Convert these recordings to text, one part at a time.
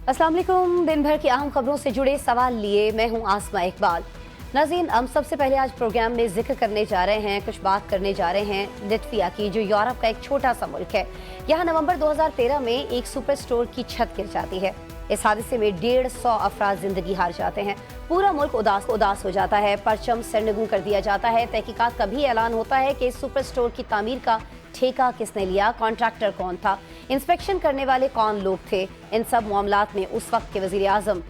अस्सलाम वालेकुम। दिन भर की अहम खबरों से जुड़े सवाल लिए मैं हूं आसमा इकबाल। नाज़रीन, हम सबसे पहले आज प्रोग्राम में जिक्र करने जा रहे हैं, कुछ बात करने जा रहे हैं लिथुआनिया की, जो यूरोप का एक छोटा सा मुल्क है। यहाँ नवंबर 2013 में एक सुपर स्टोर की छत गिर जाती है। इस हादसे में 150 अफराद जिंदगी हार जाते हैं। पूरा मुल्क उदास हो जाता है, परचम सरनगू कर दिया जाता है। तहकीकात का भी ऐलान होता है कि इस सुपर स्टोर की तामीर का ठेका किसने लिया, कॉन्ट्रैक्टर कौन था, इंस्पेक्शन करने वाले कौन लोग थे। इन सब मामलात में उस वक्त के वज़ीर आज़म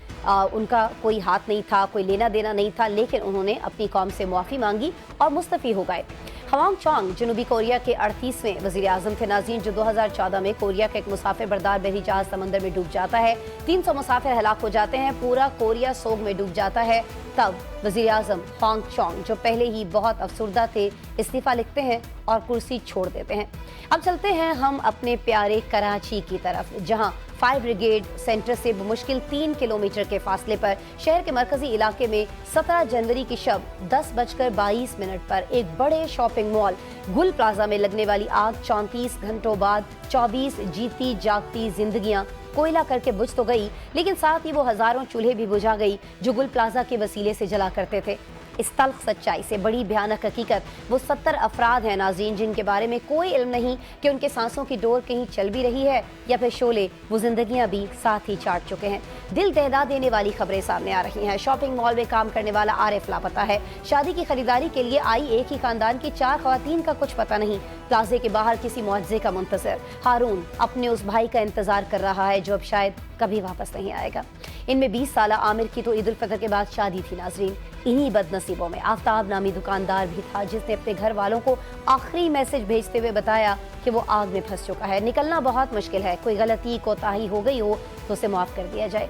उनका कोई हाथ नहीं था, कोई लेना देना नहीं था, लेकिन उन्होंने अपनी कौम से मुआफ़ी मांगी और मुस्तफ़ी हो गए। हवांग चौंग जनूबी कोरिया के 38वें वज़ीर आज़म थे नाज़रीन, जो 2014 में कोरिया का एक मुसाफिर बरदार बहरी जहाज समंदर में डूब जाता है। 300 मुसाफिर हलाक हो जाते हैं, पूरा कोरिया सोग में डूब जाता है। तब वज़ीर आज़म हवांग चौंग, जो पहले ही बहुत अफसुर्दा थे, इस्तीफ़ा लिखते हैं और कुर्सी छोड़ देते हैं। अब चलते हैं हम अपने प्यारे कराची की तरफ, जहां फायर ब्रिगेड सेंटर से मुश्किल 3 किलोमीटर के फासले पर शहर के मरकजी इलाके में 17 जनवरी की शब 10:22 पर एक बड़े शॉपिंग मॉल गुल प्लाजा में लगने वाली आग 34 घंटों बाद 24 जीती जागती जिंदगियां कोयला करके बुझ तो गई, लेकिन साथ ही वो हजारों चूल्हे भी बुझा गई जो गुल प्लाजा के वसीले से जला करते थे। इस तल्ख सच्चाई से बड़ी भयानक हकीकत, वो 70 अफराद हैं नाज़रीन, जिनके बारे में कोई इल्म नहीं कि उनके सांसों की डोर कहीं चल भी रही है या फिर शोले वो जिंदगियां भी साथ ही चाट चुके हैं। दिल दहला देने वाली खबरें सामने आ रही हैं। शॉपिंग मॉल में काम करने वाला आरिफ लापता है। शादी की खरीदारी के लिए आई एक ही खानदान की 4 ख़वातीन का कुछ पता नहीं। प्लाजे के बाहर किसी मुआवजे का मुंतज़िर हारून अपने उस भाई का इंतजार कर रहा है जो अब शायद कभी वापस नहीं आएगा। इनमें 20 साल आमिर की तो ईद उल फितर के बाद शादी थी नाज़रीन। इन्हीं बदनसीबों में आफ्ताब नामी दुकानदार भी था, जिसने अपने घर वालों को आखिरी मैसेज भेजते हुए बताया कि वो आग में फंस चुका है, निकलना बहुत मुश्किल है, कोई गलती कोताही हो गई हो तो उसे माफ़ कर दिया जाए।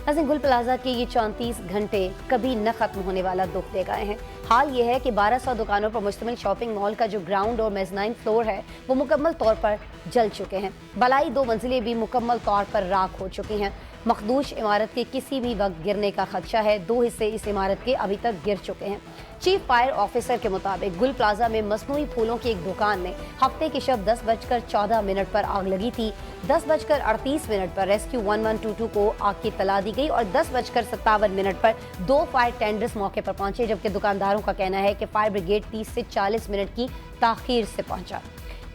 नाज़रीन, गुल प्लाजा के ये 34 घंटे कभी न खत्म होने वाला दुख दे गए हैं। हाल ये है कि 1200 दुकानों पर मुश्तमिल शॉपिंग मॉल का जो ग्राउंड और मेज़नाइन फ्लोर है वो मुकम्मल तौर पर जल चुके हैं। बलाई 2 मंजिलें भी मुकम्मल तौर पर राख हो चुकी हैं। मखदूश इमारत के किसी भी वक्त गिरने का खदशा है। 2 हिस्से इस इमारत के अभी तक गिर चुके हैं। चीफ फायर ऑफिसर के मुताबिक गुल प्लाजा में मसनूई फूलों की एक दुकान में हफ्ते की शब 10:14 पर आग लगी थी। 10:38 पर रेस्क्यू 1122 को आग की इत्तला दी गई और 10:57 पर 2 फायर टेंडर्स मौके पर पहुंचे, जबकि दुकानदारों का कहना है कि फायर ब्रिगेड 30 से 40 मिनट की ताखीर से पहुंचा।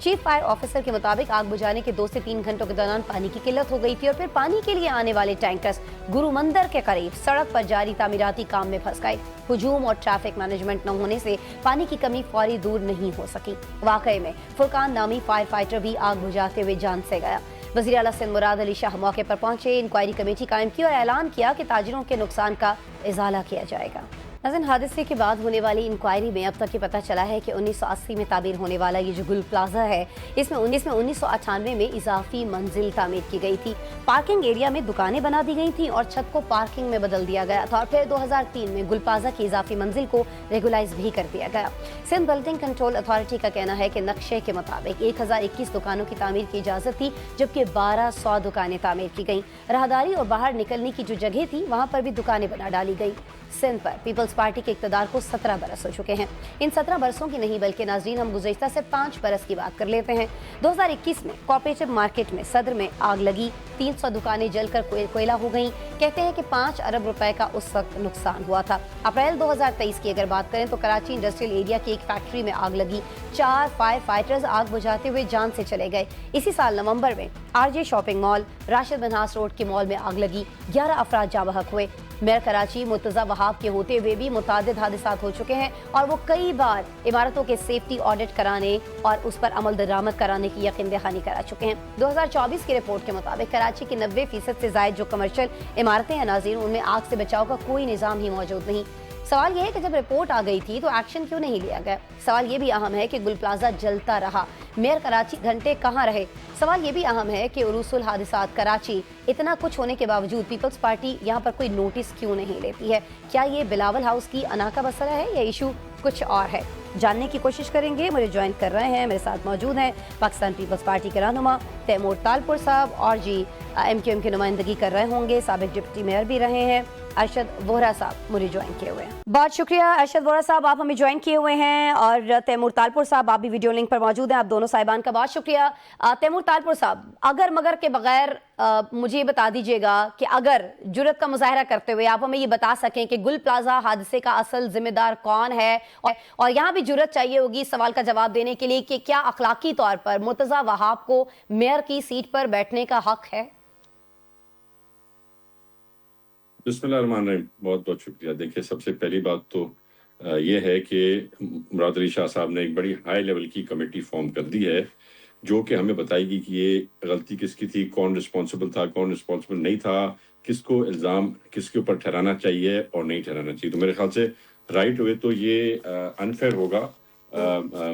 चीफ फायर ऑफिसर के मुताबिक आग बुझाने के 2 से 3 घंटों के दौरान पानी की किल्लत हो गई थी और फिर पानी के लिए आने वाले टैंकर्स गुरु मंदिर के करीब सड़क पर जारी तामीराती काम में फंस गए। हुजूम और ट्रैफिक मैनेजमेंट न होने से पानी की कमी फौरी दूर नहीं हो सकी। वाकई में फुरकान नामी फायर फाइटर भी आग बुझाते हुए जान से गया। वज़ीर आला सिंध मुराद अली शाह मौके पर पहुंचे, इंक्वायरी कमेटी कायम की और ऐलान किया कि ताजिरों के नुकसान का इजाला किया जाएगा। नाज़रीन, हादसे के बाद होने वाली इंक्वायरी में अब तक ये पता चला है कि 1980 में तामीर होने वाला ये जो गुल प्लाजा है, इसमें 1998 में इजाफी मंजिल तामीर की गई थी। पार्किंग एरिया में दुकानें बना दी गई थी और छत को पार्किंग में बदल दिया गया था और फिर 2003 में गुल प्लाजा की इजाफी मंजिल को रेगुलाइज भी कर दिया गया। सिंध बिल्डिंग कंट्रोल अथॉरिटी का कहना है कि नक्शे के मुताबिक 1021 दुकानों की तामीर की इजाज़त थी, जबकि 1200 दुकानें तामीर की गई। राहदारी और बाहर निकलने की जो जगह थी वहाँ पर भी दुकानें बना डाली गई। सिंध पर पीपल्स पार्टी के इक़्तिदार को 17 बरस हो चुके हैं। इन 17 बरसों की नहीं बल्कि नाज़रीन हम गुज़श्ता से 5 बरस की बात कर लेते हैं। 2021 में कोऑपरेटिव मार्केट में सदर में आग लगी, 300 दुकानें जलकर कोयला हो गईं। कहते हैं कि 5 अरब रुपए का उस वक्त नुकसान हुआ था। अप्रैल 2023 की अगर बात करें तो कराची इंडस्ट्रियल एरिया की एक फैक्ट्री में आग लगी। 4 फायर फाइटर्स आग बुझाते हुए जान से चले गए। इसी साल नवंबर में RJ shopping mall Rashid Minhas road के मॉल में आग लगी, 11 अफराद जाँ बहक हुए। मेयर कराची मुर्तज़ा वहाब के होते हुए भी मुतादिद हादसात हो चुके हैं और वो कई बार इमारतों के सेफ्टी ऑडिट कराने और उस पर अमल दरामद कराने की यकीन दहानी करा चुके हैं। 2024 की रिपोर्ट के मुताबिक कराची की 90% से ज़ायद जो कमर्शियल इमारतें हैं नाज़रीन, उनमें आग से बचाव का कोई निज़ाम ही मौजूद नहीं। सवाल यह है कि जब रिपोर्ट आ गई थी तो एक्शन क्यों नहीं लिया गया। सवाल ये भी अहम है कि गुल प्लाजा जलता रहा, मेयर कराची घंटे कहाँ रहे। सवाल ये भी अहम है कि उरूसुल हादिसात कराची इतना कुछ होने के बावजूद पीपल्स पार्टी यहाँ पर कोई नोटिस क्यों नहीं लेती है। क्या ये बिलावल हाउस की अना का मसला है या इशू कुछ और है, जानने की कोशिश करेंगे। मुझे ज्वाइन कर रहे हैं, मेरे साथ मौजूद हैं पाकिस्तान पीपल्स पार्टी के रहनुमा तैमूर तालपुर साहब और जी MQM की नुमाइंदगी कर रहे होंगे, साबिक डिप्टी मेयर भी रहे हैं अरशद वोहरा साहब मुझे ज्वाइन किए हुए हैं। बहुत शुक्रिया अरशद वोहरा साहब, आप हमें ज्वाइन किए हुए हैं, और तैमूर तालपुर साहब आप भी वीडियो लिंक पर मौजूद हैं। आप दोनों साहिबान का बहुत शुक्रिया। तैमूर तालपुर साहब, अगर मगर के बगैर मुझे ये बता दीजिएगा कि अगर जुर्रत का मुजाहरा करते हुए आप हमें ये बता सकें कि गुल प्लाजा हादसे का असल जिम्मेदार कौन है, और यहाँ भी जुर्रत चाहिए होगी इस सवाल का जवाब देने के लिए कि क्या अखलाकी तौर पर मुर्तजा वहाब को मेयर की सीट पर बैठने का हक है? बिस्मिल्लाहिर्रहमानिर्रहीम, बहुत बहुत शुक्रिया। देखिए, सबसे पहली बात तो ये है कि मुराद अली शाह साहब ने एक बड़ी हाई लेवल की कमेटी फॉर्म कर दी है जो कि हमें बताएगी कि ये गलती किसकी थी, कौन रिस्पॉन्सिबल था, कौन रिस्पॉन्सिबल नहीं था, किसको इल्ज़ाम किसके ऊपर ठहराना चाहिए और नहीं ठहराना चाहिए। तो मेरे ख्याल से राइट हुए तो ये अनफेयर होगा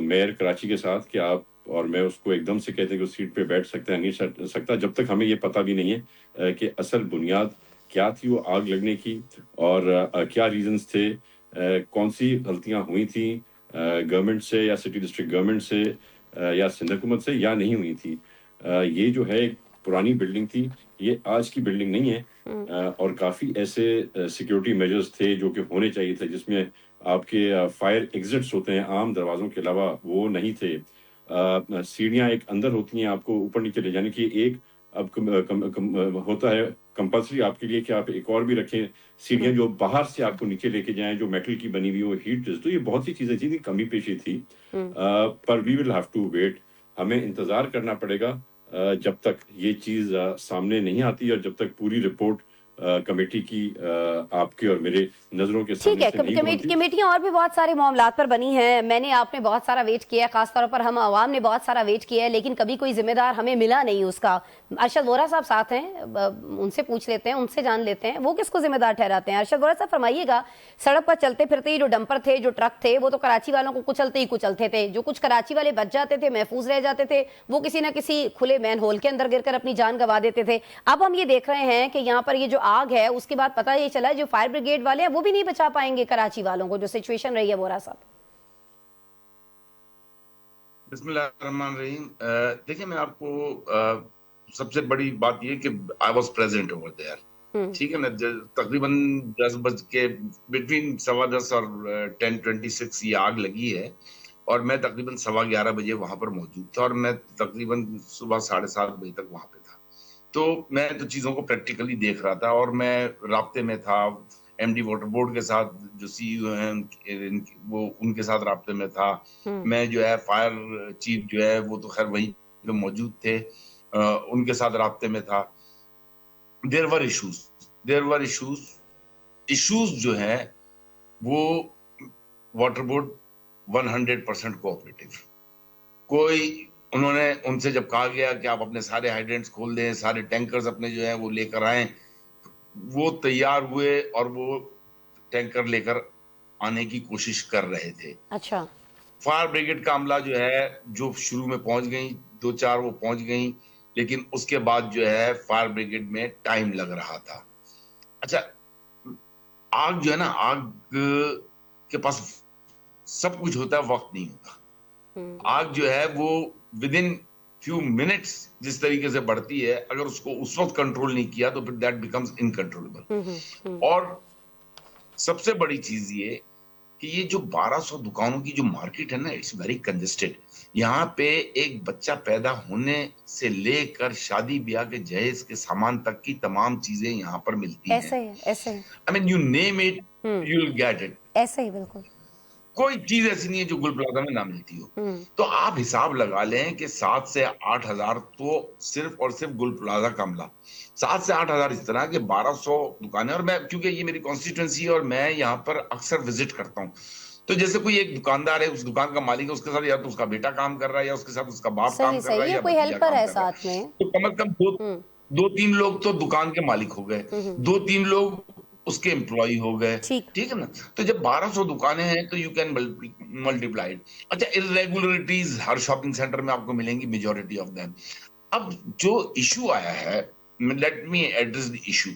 मेयर कराची के साथ कि आप और मैं उसको एकदम से कहते हैं कि उस सीट पे बैठ सकता है, नहीं सकता, जब तक हमें ये पता भी नहीं है कि असल बुनियाद क्या थी वो आग लगने की, और क्या रीजंस थे, कौन सी गलतियां हुई थी गवर्नमेंट से या सिटी डिस्ट्रिक्ट गवर्नमेंट से या सिंध हुकूमत से या नहीं हुई थी। ये जो है एक पुरानी बिल्डिंग थी, ये आज की बिल्डिंग नहीं है, और काफ़ी ऐसे सिक्योरिटी मेजर्स थे जो कि होने चाहिए थे, जिसमें आपके फायर एग्जिट्स होते हैं आम दरवाज़ों के अलावा, वो नहीं थे। सीढ़ियाँ एक अंदर होती हैं आपको ऊपर नीचे ले जाने की, एक अब होता है कंपल्सरी आपके लिए कि आप एक और भी रखें सीढ़ियाँ जो बाहर से आपको नीचे लेके जाएं, जो मेटल की बनी हुई वो हीट। तो ये बहुत सी चीजें थी, कमी पेशी थी, पर we will have to wait. हमें इंतजार करना पड़ेगा जब तक ये चीज सामने नहीं आती और जब तक पूरी रिपोर्ट कमेटी की आपके और मेरे नजरों के सामने ठीक है। कमेटियां और भी बहुत सारे मामलात पर बनी हैं, मैंने आपने बहुत सारा वेट किया है, खासतौर पर हम आवाम ने बहुत सारा वेट किया है, लेकिन कभी कोई जिम्मेदार हमें मिला नहीं उसका। अरशद वोहरा साहब साथ हैं, उनसे पूछ लेते हैं, उनसे जान लेते हैं वो किसको जिम्मेदार ठहराते हैं। अरशद वोहरा साहब फरमाइएगा, सड़क पर चलते फिरते ही जो डंपर थे, जो ट्रक थे, वो तो कराची वालों को कुचलते ही कुचलते थे। जो कुछ कराची वाले बच जाते थे, महफूज रह जाते थे, वो किसी न किसी खुले मैन होल के अंदर गिरकर अपनी जान गंवा देते थे। अब हम ये देख रहे हैं कि यहाँ पर ये जो आग है, उसके बाद पता ये चला जो फायर ब्रिगेड वाले हैं वो भी नहीं बचा पाएंगे कराची वालों को, जो सिचुएशन रही है। वोहरा साहब, बिस्मिल्लाहिर्रहमानिर्रहीम। देखिए, मैं आपको सबसे बड़ी बात ये कि I was present over there, ठीक है ना। तकरीबन 10 बज के बिटवीन 10:15 और 10:26 ये आग लगी है, और मैं तकरीबन 11:15 बजे वहां पर मौजूद था, और मैं तकरीबन सुबह 7:30 बजे तक वहां पे था। तो मैं तो चीज़ों को प्रैक्टिकली देख रहा था, और मैं राब्ते में था एमडी वाटर बोर्ड के साथ, जो सीईओ हैं वो उनके साथ राब्ते में था। मैं जो है फायर चीफ जो है वो तो खैर वहीं पे मौजूद थे, उनके साथ राब्ते में था। देयर वर इश्यूज जो है वो वाटर बोर्ड 100% कोऑपरेटिव। कोई उन्होंने उनसे जब कहा गया कि आप अपने सारे हाइड्रेंट्स खोल दें, सारे टैंकर्स अपने जो है वो लेकर आए, वो तैयार हुए और वो टैंकर लेकर आने की कोशिश कर रहे थे। अच्छा, फायर ब्रिगेड का अमला जो है, जो शुरू में पहुंच गई, 2-4 वो पहुंच गई, लेकिन उसके बाद जो है फायर ब्रिगेड में टाइम लग रहा था। अच्छा, आग जो है ना, आग के पास सब कुछ होता है, वक्त नहीं होता। आग जो है वो विद इन फ्यू मिनट्स जिस तरीके से बढ़ती है, अगर उसको उस वक्त कंट्रोल नहीं किया तो फिर दैट बिकम्स इनकंट्रोलेबल। और सबसे बड़ी चीज ये कि ये जो 1200 दुकानों की जो मार्केट है ना, इट्स वेरी कंजेस्टेड। यहाँ पे एक बच्चा पैदा होने से लेकर शादी ब्याह के जहेज के सामान तक की तमाम चीजें यहाँ पर मिलती हैं। ऐसे I mean, you name it, you will get it. ऐसे ही बिल्कुल कोई चीज ऐसी नहीं है जो गुल प्लाजा में ना मिलती हो। तो आप हिसाब लगा लें कि 7 से 8 हजार तो सिर्फ और सिर्फ गुल प्लाजा का अमला, 7 से 8 हजार इस तरह के 1200 दुकानें। और मैं, क्योंकि ये मेरी कॉन्स्टिट्यूंसी है और मैं यहाँ पर अक्सर विजिट करता हूँ, तो जैसे कोई एक दुकानदार है, उस दुकान का मालिक है, उसके साथ या तो उसका बेटा काम कर रहा है या उसके साथ उसका बाप काम कर रहा है, या कोई हेल्पर है साथ में, तो कम से कम 2-3 लोग तो दुकान के मालिक हो गए, 2-3 लोग उसके एम्प्लॉय हो गए, ठीक है ना। तो जब 1200 दुकानें हैं तो यू कैन मल्टीप्लाई। अच्छा, इरेगुलरिटीज हर शॉपिंग सेंटर में आपको मिलेंगी, मेजॉरिटी ऑफ देम। अब जो इशू आया है, let me address the issue.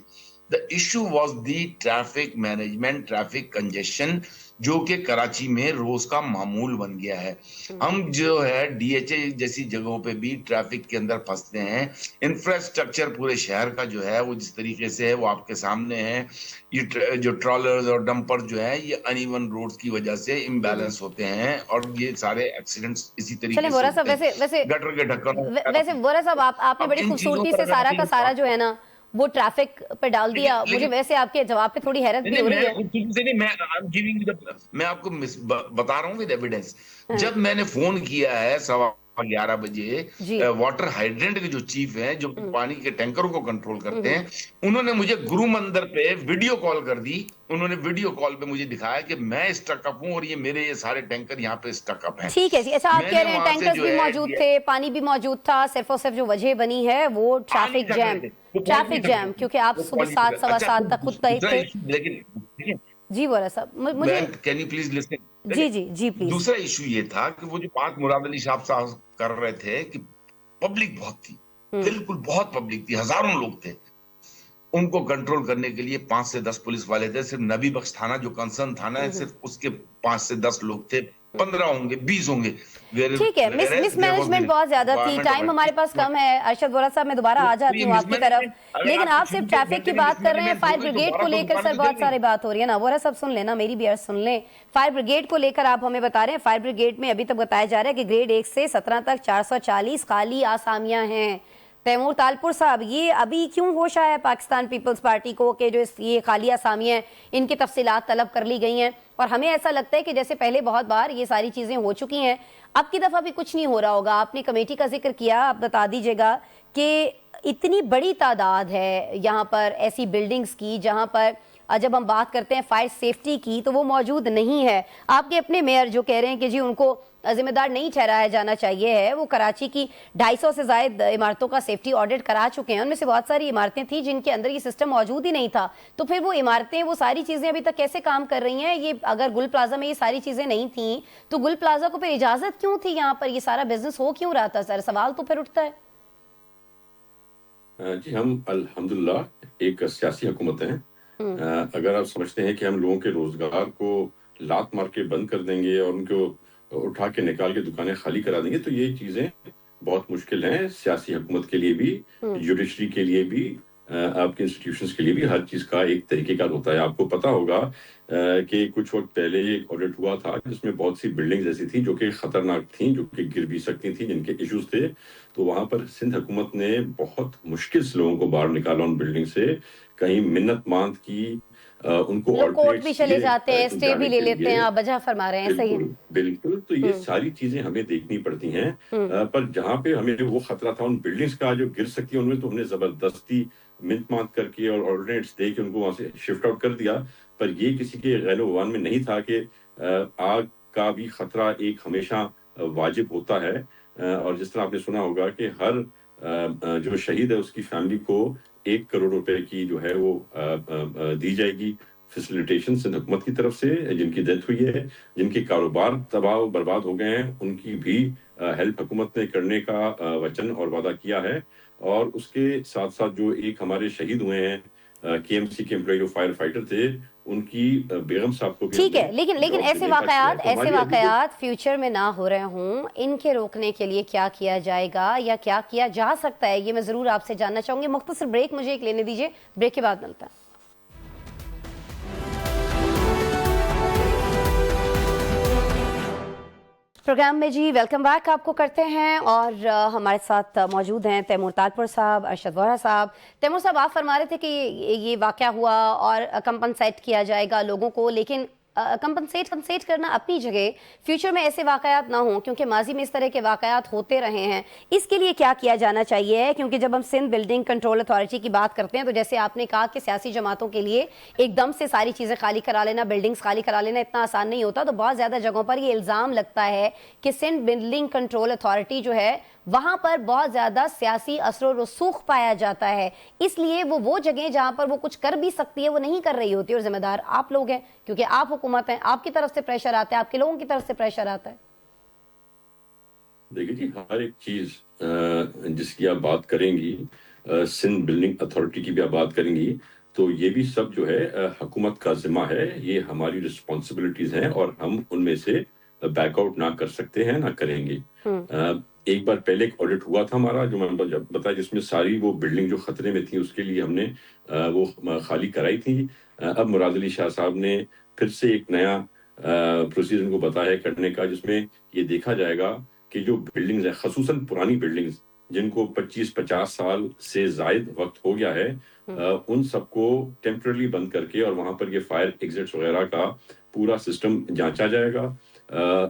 The issue was the traffic management, traffic congestion, जो कि कराची में रोज का मामूल बन गया है। हम जो है DHA जैसी जगहों पे भी ट्रैफिक के अंदर फंसते हैं। इंफ्रास्ट्रक्चर पूरे शहर का जो है वो जिस तरीके से है वो आपके सामने है। ये जो ट्रॉलर्स और डंपर जो है ये अनइवन रोड्स की वजह से इम्बैलेंस होते हैं और ये सारे एक्सीडेंट्स इसी तरीके चलिए से वोरा साहब, होते हैं। वैसे गटर के ढक्कन वैसे वोरा साहब, आपने अब बड़ी इन चीजों खूबसूरती पर से अगर सारा हम का सारा जो है ना वो ट्रैफिक पे डाल दिया। मुझे लेकिन वैसे आपके जवाब पे थोड़ी हैरत भी नहीं हो नहीं रही है। मैं खूबसूरती से नहीं, मैं आपको बता रहा हूँ विद एविडेंस। जब मैंने फोन किया है 11:15 बजे, जी वाटर हाइड्रेंट के जो चीफ हैं जो पानी के टैंकरों को कंट्रोल करते हम्म, हैं, उन्होंने मुझे गुरु मंदिर पे वीडियो कॉल कर दी। उन्होंने वीडियो कॉल पे मुझे दिखाया कि मैं स्टक अप हूँ और ये मेरे ये सारे टैंकर यहाँ पे स्टक अप हैं। ठीक है जी। अच्छा, आप कह मैंने रहे हैं वहां से टैंकर्स जो भी है मौजूद थे, पानी भी मौजूद था, सिर्फ और सिर्फ जो वजह बनी है वो आ नहीं ट्रैफिक कर रहे जैम, थे, वो पहुंच ट्रैफिक नहीं कर जैम, रहे थे, क्योंकि आप वो सुबह पहुंच नहीं 7 कर सवा अच्छा 7 तक खुद कहीं दूसरा थे। इशू, लेकिन ठीक है जी वोरा साहब, मुझे कैन यू प्लीज लिसन। जी जी जी प्लीज। दूसरा इशू ये था कि वो जो बात मुराद अली साहब कर रहे थे कि पब्लिक बहुत थी, बिल्कुल बहुत पब्लिक थी, हजारों लोग थे। उनको कंट्रोल करने के लिए 5 से 10 पुलिस वाले थे। सिर्फ नबी बख्श थाना जो कंसर्न थाना है, सिर्फ उसके 5 से 10 लोग थे, 15 होंगे, 20 होंगे। ठीक है, मिस मैनेजमेंट बहुत ज्यादा थी। टाइम हमारे पास कम है। अरशद वोरा साहब, मैं दोबारा आ जाती हूँ आपकी तरफ, लेकिन आप सिर्फ ट्रैफिक की बात कर रहे हैं, फायर ब्रिगेड को लेकर सर बहुत सारी बात हो रही है ना। वोरा साहब सुन लेना, मेरी भी अर्ज सुन लें। फायर ब्रिगेड को लेकर आप हमें बता रहे हैं, फायर ब्रिगेड में अभी तक बताया जा रहा है कि ग्रेड 1 से 17 तक 440 खाली आसामियां हैं। तैमूर तालपुर साहब, ये अभी क्यों होश आया है पाकिस्तान पीपल्स पार्टी को कि जो ये खाली आसामियां हैं इनकी तफसीलात तलब कर ली गई हैं? और हमें ऐसा लगता है कि जैसे पहले बहुत बार ये सारी चीजें हो चुकी हैं, अब की दफा भी कुछ नहीं हो रहा होगा। आपने कमेटी का जिक्र किया, आप बता दीजिएगा कि इतनी बड़ी तादाद है यहाँ पर ऐसी बिल्डिंग्स की जहाँ पर जब हम बात करते हैं फायर सेफ्टी की तो वो मौजूद नहीं है। आपके अपने मेयर जो कह रहे हैं कि जी उनको जिम्मेदार नहीं ठहराया जाना चाहिए है, वो कराची की 250 से ज्यादा इमारतों का सेफ्टी ऑडिट करा चुके हैं। उनमें से बहुत सारी इमारतें थी जिनके अंदर ये सिस्टम मौजूद ही नहीं था। तो फिर वो इमारतें, वो सारी चीजें अभी तक कैसे काम कर रही हैं? ये अगर गुल प्लाजा में ये सारी चीजें नहीं थी तो गुल प्लाजा को फिर इजाजत क्यों थी? यहाँ पर ये सारा बिजनेस हो क्यों रहा था? सर सवाल तो फिर उठता है। जी, हम अल्हम्दुलिल्लाह एक सियासी हुकूमत हैं। अगर आप समझते हैं कि हम लोगों के रोजगार को लात मार के बंद कर देंगे और उनको उठा के निकाल के दुकानें खाली करा देंगे तो ये चीजें बहुत मुश्किल हैं। सियासी हुकूमत के लिए भी, जुडिशरी के लिए भी, आपके इंस्टीट्यूशंस के लिए भी हर चीज का एक तरीकेकार होता है। आपको पता होगा कि कुछ वक्त पहले एक ऑडिट हुआ था जिसमें बहुत सी बिल्डिंग्स ऐसी थी जो कि खतरनाक थी, जो कि गिर भी सकती थी, जिनके इश्यूज थे। तो वहां पर सिंध हुकूमत ने बहुत मुश्किल से लोगों को बाहर निकाला उन बिल्डिंग से, कहीं मिन्नत मांद की, उनको लोग कोर्ट भी चले किए, जाते हैं, स्टे भी ले लेते हैं। आप वजह फरमा रहे हैं, सही है। बिल्कुल। तो ये सारी चीजें हमें देखनी पड़ती हैं। पर जहाँ पे हमें वो खतरा था उन बिल्डिंग्स का जो गिर सकती है उनमें, तो हमने जबरदस्ती मिन्त मात करके और ऑर्डिनेट्स दे के उनको वहां से शिफ्ट आउट कर दिया। पर ये किसी के गैर-ओ-गुमान में नहीं था कि आग का भी खतरा एक हमेशा वाजिब होता है। और जिस तरह आपने सुना होगा कि हर जो शहीद है उसकी फैमिली को 1 करोड़ रुपए की जो है वो दी जाएगी फैसिलिटेशन सिंध हुकूमत की तरफ से। जिनकी डेथ हुई है, जिनके कारोबार तबाह बर्बाद हो गए हैं, उनकी भी हेल्प हुकूमत ने करने का वचन और वादा किया है। और उसके साथ साथ जो एक हमारे शहीद हुए हैं KMC के एम्प्लॉय जो फायर फाइटर थे, उनकी बेगम साहब को भी ठीक है, लेकिन ऐसे वाकयात फ्यूचर में ना हो रहे हों, इनके रोकने के लिए क्या किया जाएगा या क्या किया जा सकता है, ये मैं जरूर आपसे जानना चाहूंगी। मुख्तसर ब्रेक मुझे एक लेने दीजिए, ब्रेक के बाद मिलता है। प्रोग्राम में जी वेलकम बैक आपको करते हैं और हमारे साथ मौजूद हैं तैमूर तालपुर साहब, अरशद वोरा साहब। तैमूर साहब, आप फरमा रहे थे कि ये वाकया हुआ और कंपनसेट किया जाएगा लोगों को, लेकिन कंपनसेट करना अपनी जगह, फ्यूचर में ऐसे वाकयात ना हों, क्योंकि माजी में इस तरह के वाकयात होते रहे हैं। इसके लिए क्या किया जाना चाहिए? क्योंकि जब हम सिंध बिल्डिंग कंट्रोल अथॉरिटी की बात करते हैं तो जैसे आपने कहा कि सियासी जमातों के लिए एकदम से सारी चीज़ें खाली करा लेना, बिल्डिंग्स खाली करा लेना इतना आसान नहीं होता। तो बहुत ज़्यादा जगहों पर ये इल्ज़ाम लगता है कि सिंध बिल्डिंग कंट्रोल अथॉरिटी जो है वहां पर बहुत ज्यादा सियासी असर रसूख पाया जाता है, इसलिए वो जगह जहां पर वो कुछ कर भी सकती है वो नहीं कर रही होती, और जिम्मेदार आप लोग हैं क्योंकि आप हुकूमत हैं, आपकी तरफ से प्रेशर आता है, आपके लोगों की तरफ से प्रेशर आता है। देखिए जी, हर एक चीज जिसकी आप बात करेंगी, सिंध बिल्डिंग अथॉरिटी की भी आप बात करेंगी, تو یہ بھی سب جو ہے حکومت کا ذمہ ہے، یہ ہماری رسپانسبلٹیز ہیں اور ہم ان میں سے بیک آؤٹ نہ کر سکتے ہیں، نہ کریں گے۔ ایک بار پہلے ایک آڈٹ ہوا تھا ہمارا، جو میں بتایا، جس میں ساری وہ بلڈنگ جو خطرے میں تھی اس کے لیے ہم نے وہ خالی کرائی تھی۔ اب مراد علی شاہ صاحب نے پھر سے ایک نیا پروسیجر ان کو بتایا کرنے کا، جس میں یہ دیکھا جائے گا کہ جو بلڈنگز ہیں، خصوصاً پرانی بلڈنگز جن کو 25-50 سال سے زائد وقت ہو گیا ہے، ان سب کو ٹیمپرلی بند کر کے اور وہاں پر یہ فائر ایگزٹس وغیرہ کا پورا سسٹم جانچا جائے گا،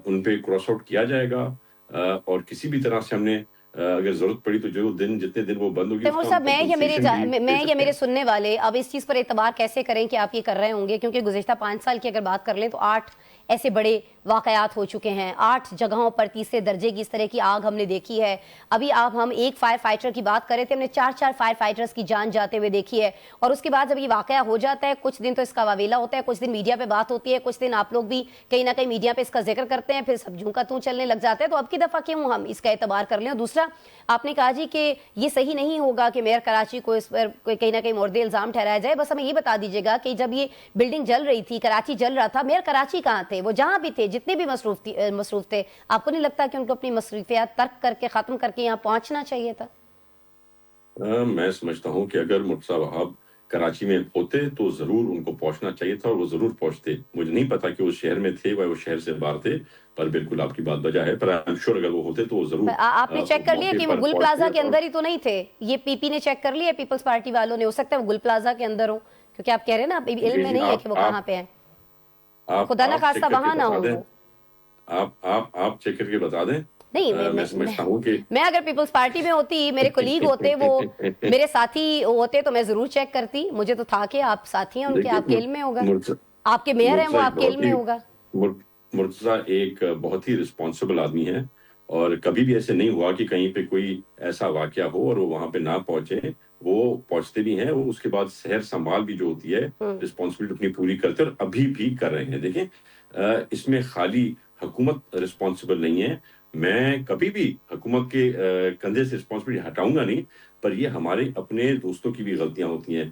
ان پہ کراس آؤٹ کیا جائے گا، اور کسی بھی طرح سے ہم نے اگر ضرورت پڑی تو جو دن جتنے دن وہ بند ہوگی، تیمور صاحب، میں یا میرے سننے والے اب اس چیز پر اعتبار کیسے کریں کہ آپ یہ کر رہے ہوں گے؟ کیونکہ گزشتہ 5 سال کی اگر بات کر لیں تو 8 ایسے بڑے واقعات ہو چکے ہیں، 8 جگہوں پر تیسرے درجے کی اس طرح کی آگ ہم نے دیکھی ہے۔ ابھی ہم ایک فائر فائٹر کی بات کرے تھے، ہم نے 4 فائر فائٹرز کی جان جاتے ہوئے دیکھی ہے، اور اس کے بعد جب یہ واقعہ ہو جاتا ہے کچھ دن تو اس کا واویلا ہوتا ہے، کچھ دن میڈیا پہ بات ہوتی ہے، کچھ دن آپ لوگ بھی کہیں نہ کہیں میڈیا پہ اس کا ذکر کرتے ہیں، پھر سب جوں کا توں چلنے لگ جاتا ہے۔ تو اب کی دفعہ کیوں ہم اس کا اعتبار کر لیں؟ اور دوسرا، آپ نے کہا جی کہ یہ صحیح نہیں ہوگا کہ میئر کراچی کو اس پر کہیں نہ کہیں مورد الزام ٹھہرایا جائے، بس ہمیں یہ بتا دیجیے گا کہ جب یہ بلڈنگ جل رہی تھی، کراچی جل رہا تھا، میئر کراچی کہاں تھے؟ وہ جہاں بھی تھے، جتنے بھی مصروف تھے، آپ کو نہیں لگتا کہ ان کو اپنی مصروفیات ترک کر کے، ختم کر کے یہاں پہنچنا چاہیے تھا؟ میں سمجھتا ہوں کہ اگر مرتضیٰ وہاب کراچی میں ہوتے تو ضرور ان کو پہنچنا چاہیے تھا، اور وہ ضرور پہنچتے۔ مجھے نہیں پتا کہ وہ شہر میں تھے وہ شہر سے باہر تھے، پر بالکل آپ کی بات بجا ہے، پر I'm sure اگر وہ ہوتے تو وہ ضرور آپ نے چیک کر لیا کہ وہ گل پلازا کے اندر ہی تو نہیں تھے؟ یہ پی پی نے چیک کر لیا، پیپلز پارٹی والوں نے؟ ہو سکتا ہے وہ گل پلازا کے اندر ہوں، کیونکہ آپ کہہ رہے ہیں نا علم میں نہیں ہے کہ وہ کہاں پہ ہیں، خدا نہ خواستہ وہاں نہ ہوں وہ۔ آپ چیک کر کے بتا دیں۔ نہیں، میں سمجھتا ہوں کہ میں اگر پیپلز پارٹی میں ہوتی، میرے کولیگ ہوتے، وہ میرے ساتھی ہوتے، تو میں ضرور چیک کرتی۔ مجھے تو تھا کہ آپ ساتھی ہیں ان کے، آپ کے علم میں ہوگا، آپ کے میئر ہیں وہ، آپ کے علم میں ہوگا۔ مرتضیٰ ایک بہت ہی رسپانسبل آدمی ہے، اور کبھی بھی ایسے نہیں ہوا کہ کہیں پہ کوئی ایسا واقعہ ہو اور وہ وہاں پہ نہ پہنچے، وہ پہنچتے بھی ہیں، وہ اس کے بعد صحت سنبھال بھی جو ہوتی ہے رسپانسبلٹی اپنی پوری کرتے اور ابھی بھی کر رہے ہیں۔ دیکھیں، اس میں خالی حکومت رسپانسبل نہیں ہے، میں کبھی بھی حکومت کے کندھے سے رسپانسبلٹی ہٹاؤں گا نہیں، پر یہ ہمارے اپنے دوستوں کی بھی غلطیاں ہوتی ہیں۔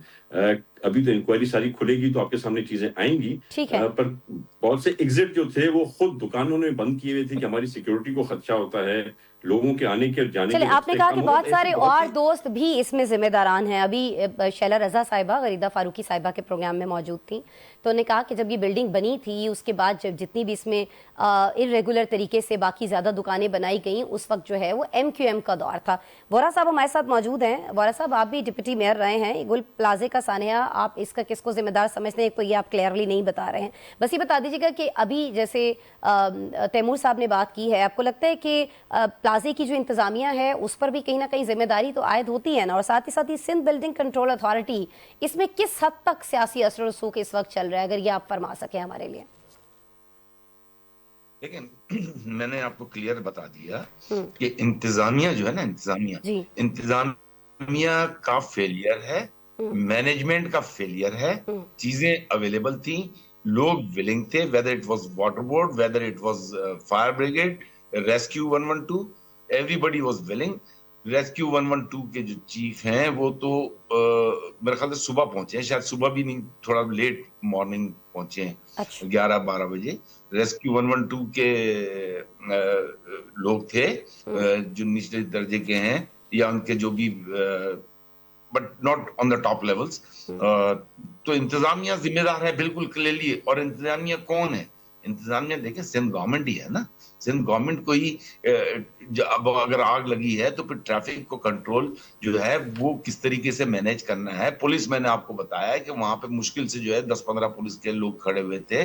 ابھی تو انکوائری ساری کھلے گی تو آپ کے سامنے چیزیں آئیں گی، پر بہت سے ایگزٹ جو تھے وہ خود دکانوں نے بند کیے ہوئے تھے کہ ہماری سیکیورٹی کو خدشہ ہوتا ہے، لوگوں کے آنے کے جانے کے۔ چلے، آپ نے کہا کہ بہت سارے اور دوست بھی اس میں ذمہ داران ہیں۔ ابھی شیلا رضا صاحبہ غریدہ فاروقی صاحبہ کے پروگرام میں موجود تھیں، تو انہوں نے کہا کہ جب یہ بلڈنگ بنی تھی، اس کے بعد جب جتنی بھی اس میں irregular طریقے سے باقی زیادہ دکانیں بنائی گئیں، اس وقت جو ہے وہ MQM کا دور تھا۔ وورا صاحب ہمارے ساتھ موجود ہیں۔ وورا صاحب، آپ بھی ڈپٹی میئر رہے ہیں، گل پلازے کا سانحہ آپ اس کا کس کو ذمہ دار سمجھتے ہیں؟ ایک تو یہ آپ کلیئرلی نہیں بتا رہے ہیں، بس یہ بتا دیجیے گا کہ ابھی جیسے تیمور صاحب نے بات کی ہے، آپ کو لگتا ہے کہ پلازے کی جو انتظامیہ ہے اس پر بھی کہیں نہ کہیں ذمہ داری تو عائد ہوتی ہے نا؟ اور ساتھ ہی سندھ بلڈنگ کنٹرول اتھارٹی، اس میں کس حد تک سیاسی اثر و رسوخ اس وقت چل رہا ہے، اگر یہ آپ فرما سکیں ہمارے لیے؟ لیکن میں نے آپ کو کلیئر بتا دیا کہ انتظامیہ جو ہے نا، انتظامیہ کا فیلئر ہے، مینجمنٹ کا فیلئر ہے۔ چیزیں اویلیبل تھیں، لوگ ولنگ تھے، whether it was water board, whether it was fire brigade, rescue 112, everybody was willing۔ Rescue 112 کے جو چیف ہیں وہ تو میرے خیال سے صبح پہنچے ہیں، شاید صبح بھی نہیں، تھوڑا لیٹ مارننگ پہنچے ہیں، 11-12 بجے۔ ریسکیو 112 کے لوگ تھے جو نچلے درجے کے ہیں یا ان کے جو بھی، but not on the top levels. تو انتظامیہ ذمہ دار ہے بالکل کلیئرلی۔ اور انتظامیہ کون ہے؟ انتظامیہ دیکھیں سندھ گورنمنٹ ہی ہے نا، سندھ گورنمنٹ کو ہی اب اگر آگ لگی ہے تو پھر ٹریفک کو کنٹرول جو ہے وہ کس طریقے سے مینیج کرنا ہے۔ پولیس، میں نے آپ کو بتایا ہے کہ وہاں پہ مشکل سے جو ہے 10-15 پولیس کے لوگ کھڑے ہوئے تھے،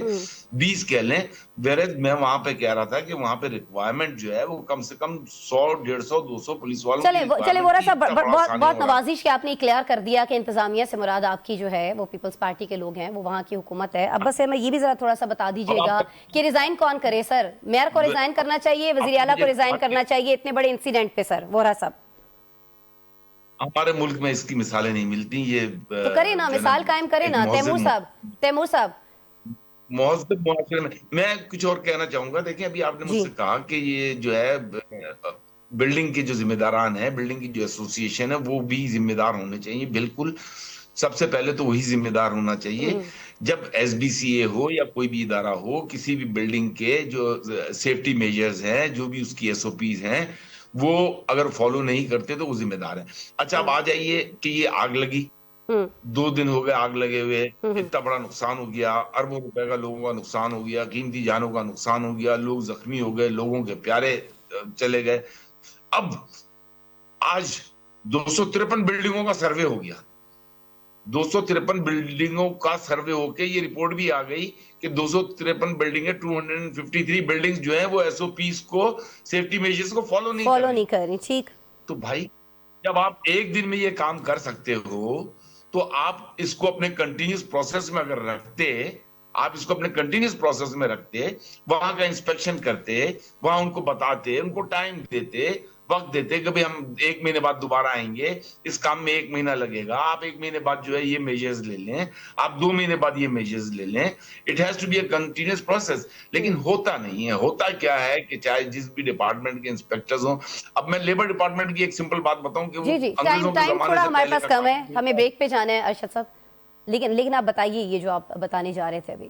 20 کہہ لیں، ویرز میں وہاں پہ کہہ رہا تھا کہ وہاں پہ ریکوائرمنٹ جو ہے وہ کم سے کم 100, 150, 200 پولیس والوں کی۔ چلے وورا صاحب، بہت نوازش کہ آپ نے کلیئر کر دیا کہ انتظامیہ سے مراد آپ کی جو ہے وہ پیپلز پارٹی کے لوگ ہیں، وہ وہاں کی حکومت ہے۔ اب بس ہمیں یہ بھی ذرا تھوڑا سا بتا دیجیے گا کہ ریزائن کون کرے؟ سر، میئر کو ریزائن کرنا چاہیے، وزیر اعلیٰ کو ریزائن کرنا چاہیے اتنے بڑے انسیڈنٹ پہ؟ سر وورا صاحب، ہمارے ملک میں اس کی مثالیں نہیں ملتی، یہ تو کرے نا، مثال قائم کرے نا تیمور صاحب۔ مہذب معاشرے میں کچھ اور کہنا چاہوں گا۔ دیکھیں، ابھی آپ نے مجھ سے کہا کہ یہ جو ہے بلڈنگ کے جو ذمہ داران ہیں، بلڈنگ کی جو ایسوسی ایشن ہے، وہ بھی ذمہ دار ہونے چاہیے۔ بالکل سب سے پہلے تو وہی ذمہ دار ہونا چاہیے. جب ایس بی سی اے ہو یا کوئی بھی ادارہ ہو, کسی بھی بلڈنگ کے جو سیفٹی میجرز ہیں, جو بھی اس کی ایس او پیز ہیں, وہ اگر فالو نہیں کرتے تو وہ ذمہ دار ہیں. اچھا اب آ جائیے کہ یہ آگ لگی, 2 دن ہو گئے آگ لگے ہوئے, اتنا بڑا نقصان ہو گیا, اربوں روپے کا لوگوں کا نقصان ہو گیا, قیمتی جانوں کا نقصان ہو گیا, لوگ زخمی ہو گئے, لوگوں کے پیارے چلے گئے. اب آج 253 بلڈنگوں کا سروے ہو گیا, 253 بلڈنگوں کا سروے ہو کے یہ رپورٹ بھی آ گئی کہ 253 بلڈنگیں 253 بلڈنگز جو ہیں وہ ایس او پیز کو, سیفٹی میجرز کو فالو نہیں کر رہی. ٹھیک, تو بھائی جب آپ ایک دن میں یہ کام کر سکتے ہو تو آپ اس کو اپنے کنٹینیوس پروسیس میں اگر رکھتے, آپ اس کو اپنے کنٹینیوس پروسیس میں رکھتے, وہاں کا انسپیکشن کرتے, وہاں ان کو بتاتے, ان کو ٹائم دیتے, وقت دیتے کہ بھئی ہم 1 مہینے بعد دوبارہ آئیں گے, اس کام میں 1 مہینہ لگے گا, آپ 1 مہینے بعد جو ہے یہ میجرز لے لیں, آپ 2 مہینے بعد یہ میجرز لے لیں. It has to be a continuous process. لیکن ہوتا نہیں ہے. ہوتا کیا ہے کہ چاہے جس بھی ڈپارٹمنٹ کے انسپیکٹرز ہوں, اب میں لیبر ڈپارٹمنٹ کی ایک سمپل بات بتاؤں کہ وہ ٹائم تھوڑا ہمارے پاس کم ہے, ہمیں بریک پہ جانا ہے ارشد صاحب, لیکن آپ بتائیے یہ جو آپ بتانے جا رہے تھے ابھی.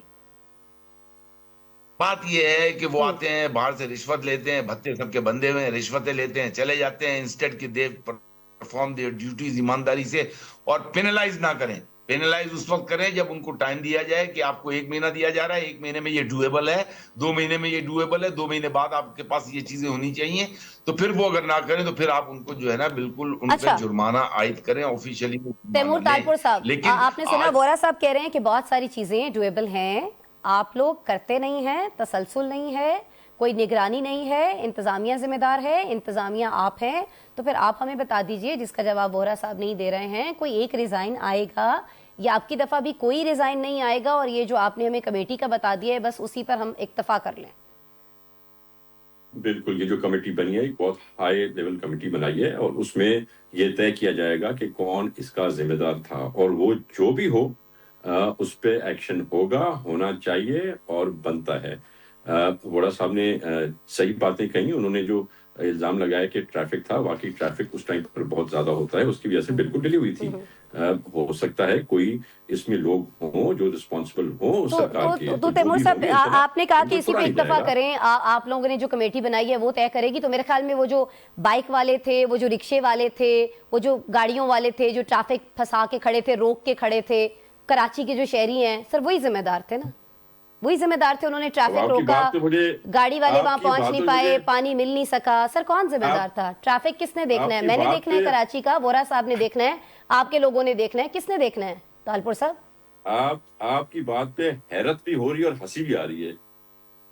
بات یہ ہے کہ وہ آتے ہیں باہر سے رشوت لیتے ہیں, بھتے سب کے بندے ہوئے ہیں, رشوتیں لیتے ہیں, چلے جاتے ہیں, انسٹیڈ کہ دے پرفارم دیئر ڈیوٹیز ایمانداری سے, اور پینلائز نہ کریں. پینلائز اس وقت کریں جب ان کو ٹائم دیا جائے کہ آپ کو 1 مہینہ دیا جا رہا ہے, 1 مہینے میں یہ ڈویبل ہے, 2 مہینے میں یہ ڈویبل ہے, 2 مہینے بعد آپ کے پاس یہ چیزیں ہونی چاہیے. تو پھر وہ اگر نہ کریں تو پھر آپ ان کو جو ہے نا بالکل ان پہ جرمانہ عائد کریں آفیشلی. تیمور تالپور صاحب, آپ نے سنا وورا صاحب کہہ رہے ہیں کہ بہت ساری چیزیں ڈویبل ہیں, آپ لوگ کرتے نہیں ہیں, تسلسل نہیں ہے, کوئی نگرانی نہیں ہے, انتظامیہ ذمہ دار ہے, انتظامیہ آپ ہیں. تو پھر آپ ہمیں بتا دیجئے, جس کا جواب وورا صاحب نہیں دے رہے ہیں, کوئی ایک ریزائن آئے گا یا آپ کی دفعہ بھی کوئی ریزائن نہیں آئے گا, اور یہ جو آپ نے ہمیں کمیٹی کا بتا دیا ہے بس اسی پر ہم اکتفا کر لیں؟ بالکل, یہ جو کمیٹی بنی ہے ایک بہت ہائی لیول کمیٹی بنائی ہے, اور اس میں یہ طے کیا جائے گا کہ کون اس کا ذمہ دار تھا, اور وہ جو بھی ہو اس پہ ایکشن ہوگا, ہونا چاہیے اور بنتا ہے. ووڑا صاحب نے صحیح باتیں کہیں. انہوں نے جو الزام لگایا کہ ٹریفک تھا, واقعی ٹریفک اس ٹائم پر بہت زیادہ ہوتا ہے, اس کی وجہ سے بالکل ڈیلی ہوئی تھی. ہو سکتا ہے کوئی اس میں لوگ ہوں جو رسپانسبل ہوں سرکار کے. تو تیمور صاحب آپ نے کہا کہ اسی پہ اکتفا کریں, آپ لوگوں نے جو کمیٹی بنائی ہے وہ طے کرے گی. تو میرے خیال میں وہ جو بائک والے تھے, وہ جو رکشے والے تھے, وہ جو گاڑیوں والے تھے, جو ٹریفک پھنسا کے کھڑے تھے, روک کے کھڑے تھے, کراچی کے جو شہری ہیں سر, وہی ذمہ دار تھے نا, وہی ذمہ دار تھے. انہوں نے ٹریفک روکا, گاڑی والے وہاں پہنچ نہیں پائے, پانی مل نہیں سکا. سر کون ذمہ دار تھا؟ ٹریفک کس نے دیکھنا ہے؟ میں نے دیکھنا ہے کراچی کا, وورا صاحب نے دیکھنا ہے, آپ کے لوگوں نے دیکھنا ہے, کس نے دیکھنا ہے؟ تالپور صاحب آپ کی بات پہ حیرت بھی ہو رہی ہے اور ہنسی بھی آ رہی ہے.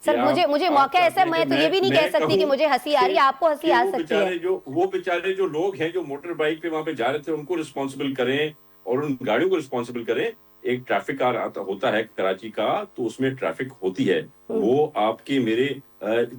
سر مجھے موقع ایسا, میں تو یہ بھی نہیں کہہ سکتی کہ مجھے ہنسی آ رہی ہے, آپ کو ہنسی آ سکتی ہے. وہ بیچارے جو لوگ ہیں جو موٹر بائک پہ وہاں پہ جا رہے تھے, ان کو رسپانسبل کریں اور ان گاڑیوں کو رسپانسبل کریں. ایک ٹریفک ہوتا ہے کراچی کا, تو اس میں ٹریفک ہوتی ہے, وہ آپ کے میرے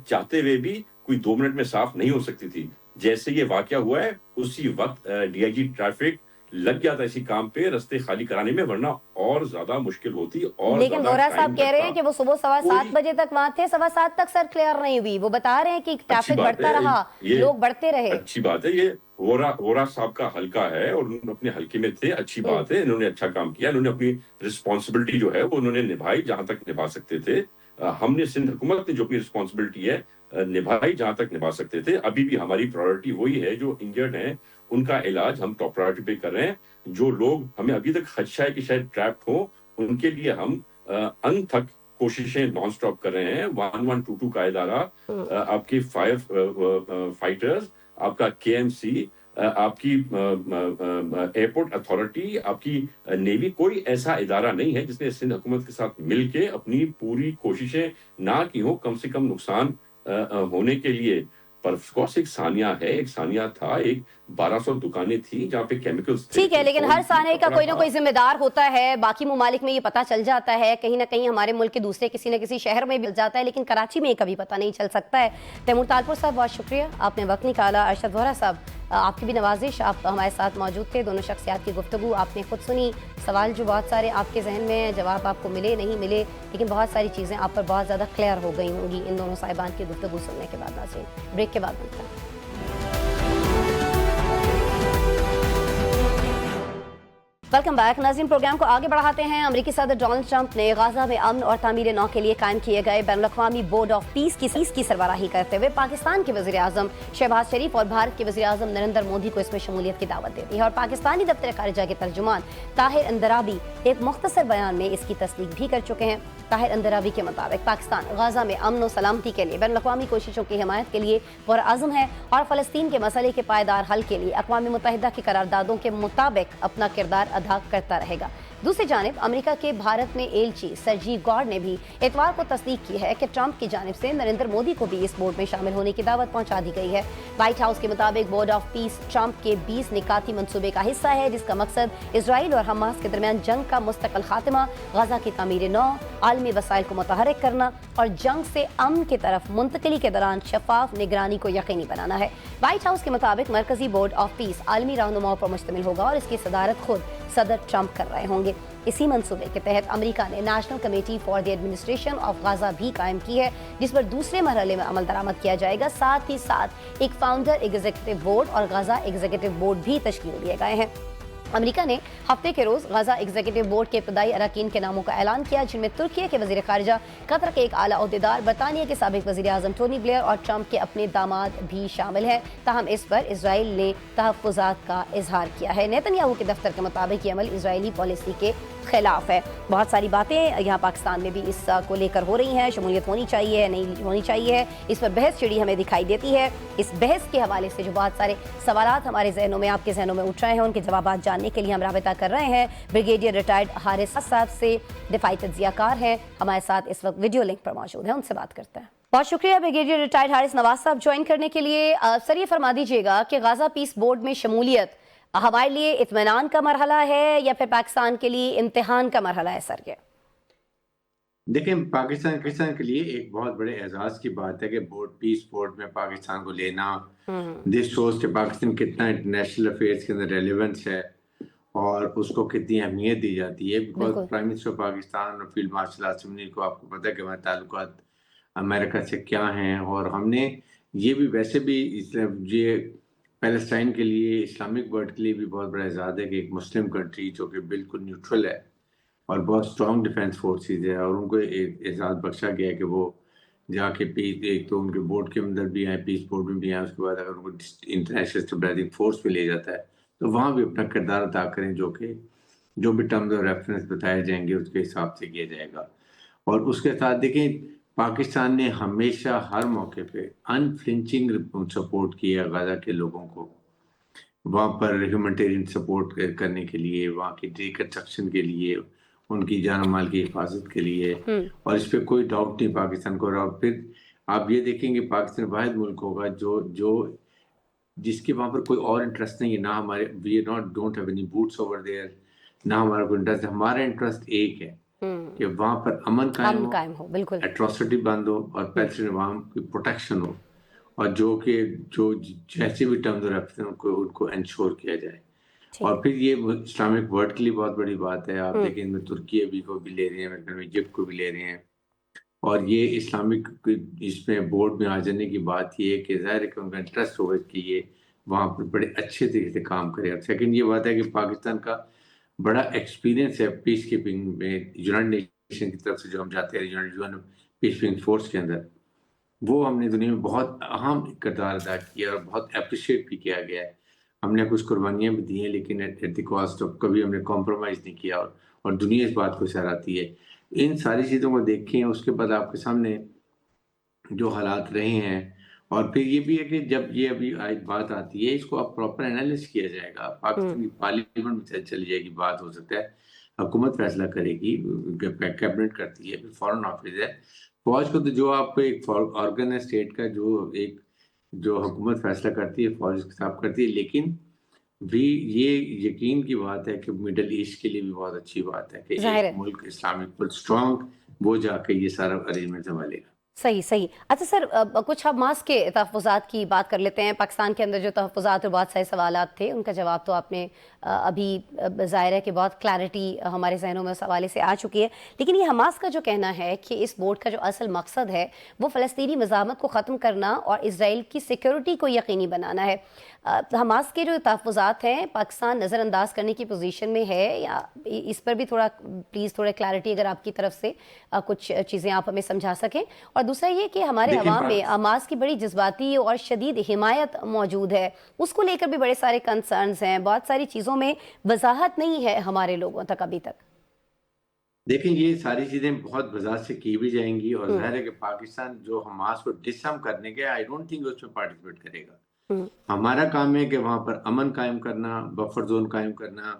چاہتے ہوئے بھی کوئی 2 منٹ میں صاف نہیں ہو سکتی تھی. جیسے یہ واقعہ ہوا ہے اسی وقت ڈی آئی جی ٹریفک لگ گیا تھا اسی کام پہ, رستے خالی کرانے میں, ورنہ اور زیادہ مشکل ہوتی. اور لیکن وورا صاحب کہہ رہے ہیں کہ وہ صبح 7:15 بجے تک وہاں تھے, 7:15 تک سر کلیئر نہیں ہوئی. وہ بتا رہے ہیں کہ ٹریفک بڑھتا رہا, لوگ بڑھتے رہے. اچھی بات ہے, یہ وورا صاحب کا حلقہ ہے اور انہوں نے اپنے حلقے میں تھے, اچھی بات ہے, انہوں نے اچھا کام کیا, انہوں نے اپنی رسپانسبلٹی جو ہے وہ انہوں نے نبھائی جہاں تک نبھا سکتے تھے. ہم نے سندھ حکومت نے جو اپنی رسپانسبلٹی ہے نبھائی جہاں تک نبھا سکتے تھے. ابھی بھی ہماری پرائورٹی وہی ہے, جو انجرڈ ہیں ان کا علاج ہم ٹاپ پرائورٹی پہ کر رہے ہیں. جو لوگ ہمیں ابھی تک خدشہ ہے کہ شاید ٹریپڈ ہوں, ان کے لیے ہم ان تک کوششیں نان سٹاپ کر رہے ہیں. 1122 کا ادارہ, آپ کی فائر فائٹرز, آپ کا کے ایم سی, آپ کی ایئرپورٹ اتھارٹی, آپ کی نیوی, کوئی ایسا ادارہ نہیں ہے جس نے سندھ حکومت کے ساتھ مل کے اپنی پوری کوششیں نہ کی ہوں کم سے کم نقصان ہونے کے لیے. پر ایک ثانیہ ہے, ایک ثانیہ تھا, ایک 1200 دکانیں تھی جہاں پہ کیمیکلز تھے. ٹھیک ہے, لیکن ہر ثانیے کا کوئی نہ کوئی ذمہ دار ہوتا ہے. باقی ممالک میں یہ پتہ چل جاتا ہے, کہیں نہ کہیں ہمارے ملک کے دوسرے کسی نہ کسی شہر میں مل جاتا ہے, لیکن کراچی میں کبھی پتہ نہیں چل سکتا ہے. تیمور تالپور صاحب بہت شکریہ, آپ نے وقت نکالا. ارشد وورا صاحب آپ کی بھی نوازش, آپ ہمارے ساتھ موجود تھے. دونوں شخصیات کی گفتگو آپ نے خود سنی, سوال جو بہت سارے آپ کے ذہن میں ہیں, جواب آپ کو ملے نہیں ملے, لیکن بہت ساری چیزیں آپ پر بہت زیادہ کلیئر ہو گئی ہوں گی ان دونوں صاحبان کی گفتگو سننے کے بعد. ناظرین, بریک کے بعد ملتے ہیں. Welcome back. नाज़रीन, प्रोग्राम को आगे बढ़ाते हैं। अमेरिकी सदर डोनाल्ड ट्रंप ने गाजा में अमन और तामीर नौ के लिए कायम किए गए बैनुल-अक़वामी बोर्ड ऑफ पीस की सरबराही करते हुए पाकिस्तान के वज़ीर आज़म शहबाज शरीफ और भारत के वज़ीर आज़म नरेंद्र मोदी को इसमें शमूलियत की दावत दे दी है। और पाकिस्तानी दफ्तर ख़ारिजा के तर्जुमान ताहिर अंदराबी एक मुख्तसर बयान में इसकी तस्दीक भी कर चुके हैं। ताहिर अंदराबी के मुताबिक पाकिस्तान गाजा में अमन और सलामती के लिए बैनुल-अक़वामी कोशिशों की हिमायत के लिए पुरअज़्म है और फ़लस्तीन के मसले के पायदार हल के लिए अक़वाम मुत्तहिदा की करारदादों के मुताबिक अपना किरदार अदा करता रहेगा। दूसरी जानिब अमेरिका के भारत में एलची सरजीव गौड़ ने भी इतवार को तस्दीक की है कि ट्रंप की जानिब से नरेंद्र मोदी को भी इस बोर्ड में शामिल होने की दावत पहुंचा दी गई है। व्हाइट हाउस के मुताबिक बोर्ड ऑफ पीस ट्रंप के 20 निकाती मंसूबे का हिस्सा है, जिसका मकसद इसराइल और हमास के दरमियान जंग का मुस्तकिल खात्मा, गाजा की तामीर नौ, आलमी वसाइल को मुतहरिक करना और जंग से अमन की तरफ मुंतकिली के दौरान शफाफ निगरानी को यकीनी बनाना है। व्हाइट हाउस के मुताबिक मरकजी बोर्ड ऑफ पीस आलमी रहनुमाओं पर मुश्तमिल होगा और इसकी सदारत खुद सदर ट्रंप कर रहे होंगे। इसी मंसूबे के तहत अमेरिका ने national committee for the administration of Gaza भी कायम की है, जिस पर दूसरे मरहले में अमल दरामद किया जाएगा। साथ ही साथ एक फाउंडर एग्जीक्यूटिव बोर्ड और गाजा एग्जीक्यूटिव बोर्ड भी तश्कील दिए गए हैं। अमेरिका ने हफ्ते के रोज गाजा एग्जीक्यूटिव बोर्ड के इब्तदाई अरकान के नामों का ऐलान किया, जिनमें तुर्की के वजीर खारजा, कतर के एक आला ओहदेदार, बरतानिया के साबिक वजीर आजम टोनी ब्लेयर और ट्रंप के अपने दामाद भी शामिल हैं। ताहम इस पर इसराइल ने तहफ़्फ़ुज़ात का इजहार किया है। नेतन्याहू के दफ्तर के मुताबिक ये अमल इसराइली पॉलिसी के खिलाफ है। बहुत सारी बातें यहाँ पाकिस्तान में भी इस को लेकर हो रही हैं। शमूलियत होनी चाहिए, नहीं होनी चाहिए, इस पर बहस छिड़ी हमें दिखाई देती है। इस बहस के हवाले से जो बहुत सारे सवालात हमारे जहनों में, आपके जहनों में उठ रहे हैं, उनके जवाब जानने के लिए हम राबता कर रहे हैं। ब्रिगेडियर रिटायर्ड हारिस साहब से दिफाई तज्जियाकार हैं, हमारे साथ इस वक्त वीडियो लिंक पर मौजूद हैं, उनसे बात करते हैं। बहुत शुक्रिया ब्रिगेडियर रिटायर्ड हारिस नवाज साहब ज्वाइन करने के लिए। सर, ये फरमा दीजिएगा कि गाजा पीस बोर्ड में शमूलियत हमारे लिए इत्मीनान का मरहला है या फिर पाकिस्तान के लिए इम्तिहान का मरहला है? सर, देखें, पाकिस्तान के लिए एक बहुत बड़े एजाज की बात है कि पीस बोर्ड में पाकिस्तान को लेना। दिस शोज के पाकिस्तान कितना इंटरनेशनल अफेयर्स के अंदर रेलेवेंस है और उसको कितनी अहमियत दी जाती है। बिकॉज प्राइम मिनिस्टर पाकिस्तान और फील्ड मार्शल आसिम मुनीर को आपको पता है कि हमारे ताल्लुकात अमेरिका से क्या हैं, और हमने ये भी वैसे भी ये पैलेस्टाइन के लिए, इस्लामिक वर्ल्ड के लिए भी बहुत बड़ा एजाज़ है कि एक मुस्लिम कंट्री जो कि बिल्कुल न्यूट्रल है और बहुत स्ट्रॉन्ग डिफेंस फोर्सेस है, और उनको एक एजाज़ बख्शा गया है कि वो जाके पीस, एक तो उनके बोर्ड के अंदर भी आए, पीस बोर्ड में भी आए, उसके बाद अगर उनको इंटरनेशनल स्टेबलाइजिंग फोर्स में ले जाता है तो वहाँ भी अपना किरदार अदा करें, जो भी टर्म्स ऑफ रेफरेंस बताए जाएंगे उसके हिसाब से किया जाएगा। और उसके साथ देखें, पाकिस्तान ने हमेशा हर मौके पे अनफ्लिंचिंग सपोर्ट किया गाजा के लोगों को, वहाँ पर ह्यूमैनिटेरियन सपोर्ट करने के लिए, वहाँ की रिकंस्ट्रक्शन के लिए, उनकी जान माल की हिफाजत के लिए, और इस पर कोई डाउट नहीं पाकिस्तान को। और फिर आप ये देखेंगे पाकिस्तान वाहिद मुल्क होगा जो जिसके वहाँ पर कोई और इंटरेस्ट नहीं है, ना हमारे we don't have any boots over there, ना हमारा कोई इंटरेस्ट है। हमारा इंटरेस्ट एक है कि वहाँ पर अमन कायम हो, बिल्कुल एट्रोसिटी बंद हो और पैलेस्टाइन अवाम की प्रोटेक्शन हो, और जो जैसे भी टर्म्स ऑफ रेफरेंस उनको इंश्योर किया जाए। और फिर ये इस्लामिक वर्ल्ड के लिए बहुत बड़ी बात है। आप देखें, इनमें तुर्की अभी को भी ले रहे हैं, अमेरिका में इजिप्ट को भी ले रहे हैं, और ये इस्लामिक इसमें बोर्ड में आ जाने की बात ये है कि ज़ाहिर है कि उनका इंटरेस्ट होगा कि ये वहाँ पर बड़े अच्छे तरीके से काम करे। और सेकंड ये बात है कि पाकिस्तान का बड़ा एक्सपीरियंस है पीस कीपिंग में। यूनाइटेड नेशन की तरफ से जो हम जाते हैं, यूएन पीस कीपिंग फोर्स के अंदर, वो हमने दुनिया में बहुत अहम किरदार अदा किया और बहुत अप्रिशिएट भी किया गया है। हमने कुछ कुर्बानियाँ भी दी हैं, लेकिन एट द कॉस्ट ऑफ कभी हमने कॉम्प्रोमाइज़ नहीं किया, और दुनिया इस बात को सराहती है। इन सारी चीज़ों को देखें, उसके बाद आपके सामने जो हालात रहे हैं, और फिर ये भी है कि जब ये अभी बात आती है, इसको अब प्रॉपर एनालिसिस किया जाएगा। पाकिस्तान की पार्लियामेंट में चली जाएगी बात, हो सकता है हुकूमत फैसला करेगी, कैबिनेट करती है, फिर फॉरेन ऑफिस है। फौज को तो जो आप एक ऑर्गन है स्टेट का, जो हुकूमत फैसला करती है, फौज के साथ करती है। लेकिन भी ये यकीन की बात है कि मिडल ईस्ट के लिए भी बहुत अच्छी बात है कि एक मुल्क इस्लामिक स्ट्रॉन्ग वो जाके ये सारा अरेंजमेंट संभालेगा। सही सही। अच्छा सर, कुछ हमास के तहफ़्फ़ुज़ात की बात कर लेते हैं। पाकिस्तान के अंदर जो तहफ़्फ़ुज़ात और बहुत सारे सवालात थे, उनका जवाब तो आपने अभी ज़ाहिर है कि बहुत क्लैरिटी हमारे ज़हनों में उस हवाले से आ चुकी है। लेकिन ये हमास का जो कहना है कि इस बोर्ड का जो असल मकसद है वो फ़लस्तीनी मज़ाहमत को ख़त्म करना और इज़राइल की सिक्योरिटी को यकीनी बनाना है। हमास के जो तहफ़्फ़ुज़ात हैं, पाकिस्तान नज़रअंदाज करने की पोजीशन में है, या इस पर भी थोड़ा प्लीज़ थोड़ा क्लैरिटी अगर आपकी तरफ से कुछ चीज़ें आप हमें समझा सकें। और दूसरा ये कि हमारे देखिए अवाम में हमास की बड़ी जज्बाती और शदीद हिमायत मौजूद है, उसको लेकर भी बड़े सारे कंसर्न्स हैं, बहुत सारी चीज़ों में वजाहत नहीं है हमारे लोगों तक अभी तक। देखिए ये सारी चीजें बहुत वजाहत से की भी जाएंगी और जाहिर है कि पाकिस्तान जो हमास को डिसम करने के आई डोंट थिंक उसमें पार्टिसिपेट करेगा। हमारा काम है कि वहां पर अमन कायम करना, बफर जोन कायम करना,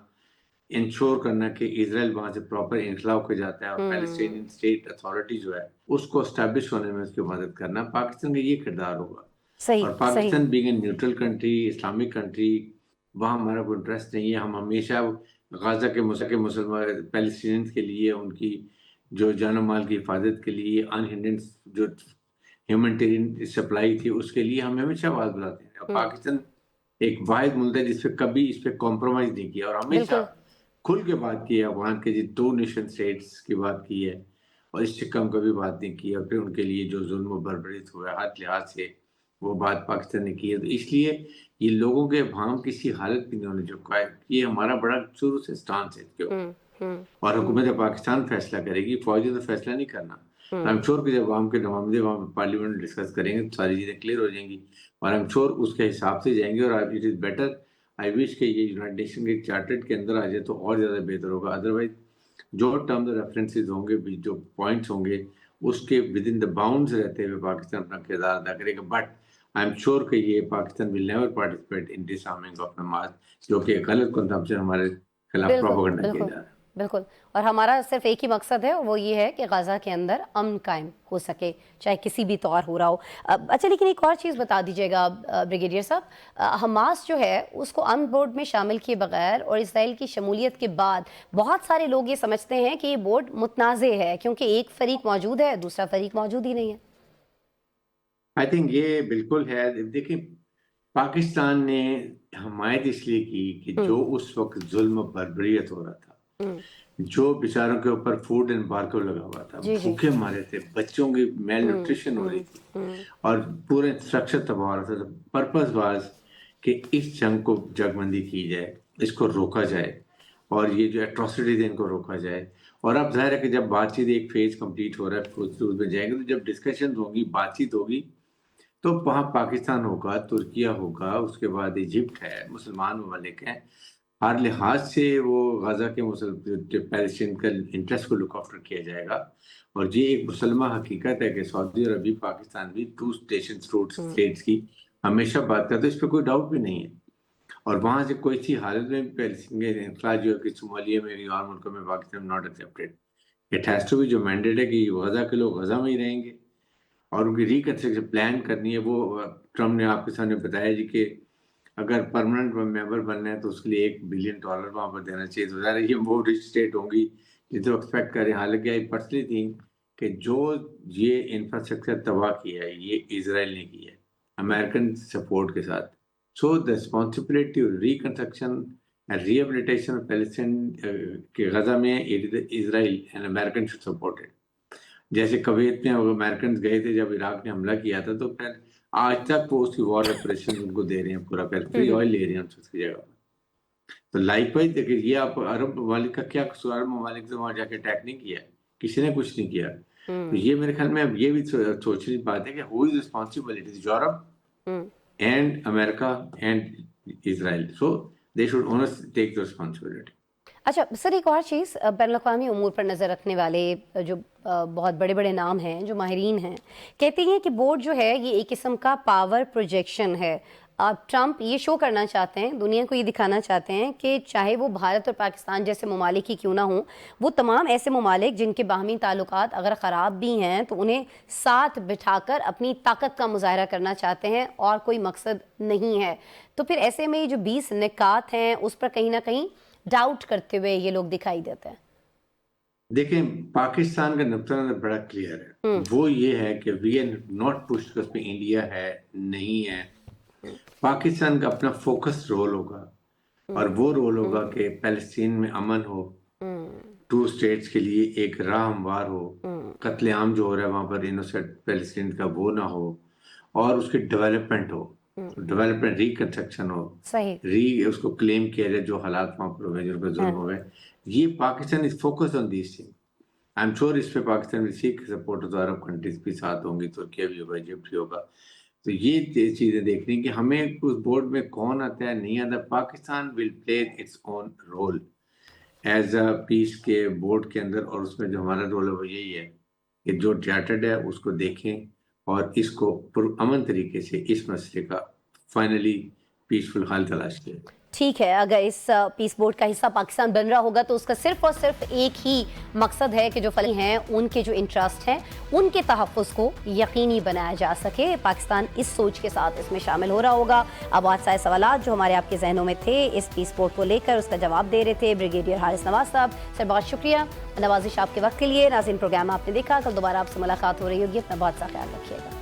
इंश्योर करना कि इजराइल वहां से प्रॉपर इनखला होकर जाता है और पैलेस्टीनियन स्टेट अथॉरिटी जो है उसको एस्टैब्लिश होने में उसकी मदद करना पाकिस्तान का ये किरदार होगा। सही और सही। Pakistan being a neutral country, Islamic country, वहाँ हमारा कोई इंटरेस्ट नहीं है। हम हमेशा गाजा के मुसलमान पैलेस्टीनियंस के लिए उनकी जो जानो माल की हिफाजत के लिए अनहिंडेड जो ह्यूमैनिटेरियन सप्लाई थी उसके लिए हम हमेशा आवाज बुलाते हैं। और पाकिस्तान एक वाहिद मुल्क है जिसपे कभी इस पे कॉम्प्रोमाइज नहीं किया और हमेशा बिल्कुल खुल के बात की है। वहाँ के जो 2 नेशन स्टेट्स की बात की है और इससे कम कभी बात नहीं की। और फिर उनके लिए जो जुल्म और बर्बरीत हुआ है हर लिहाज से वो बात पाकिस्तान ने की है। तो इसलिए ये लोगों के भाम किसी हालत में नहीं होने चुका है। ये हमारा बड़ा शुरू से स्टांस है इसके ऊपर और हुकूमत पाकिस्तान फैसला करेगी, फौजी तो फैसला नहीं करना। आई एम श्योर कि जब आवाम के नुमाइंदे वहाँ पार्लियामेंट में डिस्कस करेंगे तो सारी चीज़ें क्लियर हो जाएंगी और आई एम श्योर उसके हिसाब से जाएंगे। और it is better, I wish कि ये यूनाइटेड नेशन के चार्टर्ड के अंदर आ जाए तो और ज़्यादा बेहतर होगा। अदरवाइज जो टर्म्स रेफरेंसेस होंगे, जो पॉइंट्स होंगे उसके विद इन द बाउंड्स रहते हुए पाकिस्तान अपना किरदार अदा करेगा। बट आई एम श्योर कि ये Pakistan will never participate in disarming of Hamas, जो कि गलत कंजम्पशन हमारे खिलाफ बिल्कुल प्रोपेगेंडा किया बिल्कुल जा रहा है। बिल्कुल। और हमारा सिर्फ एक ही मकसद है, और वो ये है कि गाज़ा के अंदर अमन कायम हो सके, चाहे किसी भी तौर हो रहा हो। अच्छा, लेकिन एक और चीज़ बता दीजिएगा ब्रिगेडियर साहब, हमास जो है उसको अमन बोर्ड में शामिल किए बगैर और इसराइल की शमूलियत के बाद बहुत सारे लोग ये समझते हैं कि ये बोर्ड मुतनाज़े है, क्योंकि एक फरीक मौजूद है, दूसरा फरीक मौजूद ही नहीं है। आई थिंक ये बिल्कुल है। देखिए पाकिस्तान ने हमायत इसलिए की कि जो उस वक्त जुल्म बर्बरियत हो रहा था, जो बेचारों के ऊपर फूड एम्बार्गो लगा हुआ था, जी जी। भूखे मारे थे, बच्चों की मेल न्यूट्रिशन हो रही थी और पूरे स्ट्रक्चर तबाह हो रहा था। पर्पस वाज कि इस जंग को जगबंदी की जाए, इसको रोका जाए और ये जो एट्रोसिटीज इनको रोका जाए। और अब जाहिर है कि जब बातचीत एक फेज कंप्लीट हो रहा है, उसमें जाएंगे तो जब डिस्कशन होगी, बातचीत होगी, तो वहाँ पाकिस्तान होगा, तुर्किया होगा, उसके बाद इजिप्ट है, मुसलमान ममालिक हैं। हर लिहाज से वो गाजा के पैलेस्टीन का इंटरेस्ट को लुक आफ्टर किया जाएगा। और ये एक मुसलमान हकीकत है कि सऊदी अरबी पाकिस्तान भी 2 स्टेट्स की हमेशा बात करते हैं, इस पर कोई डाउट भी नहीं है। और वहाँ से कोई सी हालत में पैलेस्टीन के इंखलाज जो है कि सोमालिया में और मुल्कों में Pakistan not accepted. It has to be, जो मैंडेट है कि गाजा के लोग गाजा में ही रहेंगे और उनकी रिकंस्ट्रक्शन प्लान करनी है। वो ट्रम्प ने आपके सामने बताया जी कि अगर परमानेंट मेंबर बनना है तो उसके लिए $1 बिलियन वहाँ पर देना चाहिए। तो ज़रा ये वो रिच स्टेट होंगी जिसे एक्सपेक्ट करें। हालांकि आई पर्सनली थिंक कि जो ये इंफ्रास्ट्रक्चर तबाह किया है ये इजराइल ने किया है अमेरिकन सपोर्ट के साथ। So the responsibility reconstruction and rehabilitation of Palestine के गजा में Israel and American should support it. जैसे कवैत में अमेरिकन गए थे जब इराक ने हमला किया था, तो फिर आज तक वो उसकी वॉर रेपरेशन उनको दे रहे हैं, पूरा फ्री ऑयल ले रहे हैं उसकी जगह। तो लाइकवाइज देखिए, ये आप अरब ममालिक का क्या कसूर? अरब ममालिक से वहां जाके अटैक नहीं किया, किसी ने कुछ नहीं किया। तो ये मेरे ख्याल में अब ये भी सोचने की बात है कि who is responsible? It is Europe and America and Israel. So they should owners take the responsibility. अच्छा सर, एक और चीज़, बैनुल-अक़वामी उमूर पर नज़र रखने वाले जो बहुत बड़े बड़े नाम हैं, जो माहिरीन हैं, कहते हैं कि बोर्ड जो है ये एक किस्म का पावर प्रोजेक्शन है। ट्रंप ये शो करना चाहते हैं, दुनिया को ये दिखाना चाहते हैं कि चाहे वो भारत और पाकिस्तान जैसे ममालिक ही क्यों ना हों, वो तमाम ऐसे ममालिक जिनके बाहमी ताल्लुकात अगर ख़राब भी हैं तो उन्हें साथ बिठाकर अपनी ताकत का मुजाहरा करना चाहते हैं और कोई मकसद नहीं है। तो फिर ऐसे में ये जो 20 निकात हैं उस पर कहीं ना कहीं डाउट करते हुए ये लोग दिखाई देते हैं। देखें, पाकिस्तान का नुक्ता नज़र बड़ा क्लियर है। वो ये है कि वी आर नॉट पुश्ड उस पे इंडिया है, नहीं है। पाकिस्तान का अपना फोकस रोल होगा, और वो रोल होगा कि पैलेस्टीन में अमन हो, 2 स्टेट्स के लिए एक राह हमवार हो, कत्लेआम जो हो रहा है वहाँ पर इनोसेंट पैलेस्टीन का वो ना हो, और उसकी डेवलपमेंट हो, डेवलपमेंट रिकंस्ट्रक्शन हो, सही उसको क्लेम किया जाए जो हालात वहाँ पर हुए, जिन पर जुल्म हुए। ये Pakistan is focus on this thing. I am sure इस पे Pakistan will seek support of Arab countries भी साथ होंगी, तुर्की भी होगा, इजिप्ट भी होगा। तो ये चीजें देखनी कि हमें उस बोर्ड में कौन आता है, नहीं आता। Pakistan will play its own role as a peace के बोर्ड के अंदर, और उसमें जो हमारा रोल है वो यही है कि जो चार्टर्ड है उसको देखें और इसको पुरअमन तरीके से इस मसले का फाइनली पीसफुल हल तलाश किया। ठीक है, अगर इस पीस बोर्ड का हिस्सा पाकिस्तान बन रहा होगा तो उसका सिर्फ और सिर्फ एक ही मकसद है कि जो फली हैं उनके जो इंटरेस्ट हैं उनके तहफ़्फ़ुज़ को यकीनी बनाया जा सके। पाकिस्तान इस सोच के साथ इसमें शामिल हो रहा होगा। अब बहुत सारे सवालात जो हमारे आपके जहनों में थे इस पीस बोर्ड को लेकर उसका जवाब दे रहे थे ब्रिगेडियर हारिस नवाज साहब। सर बहुत शुक्रिया नवाजिश आपके वक्त के लिए। नाज़रीन, प्रोग्राम आपने देखा, कल दोबारा आपसे मुलाकात हो रही होगी। अपना बहुत सा ख्याल रखिएगा।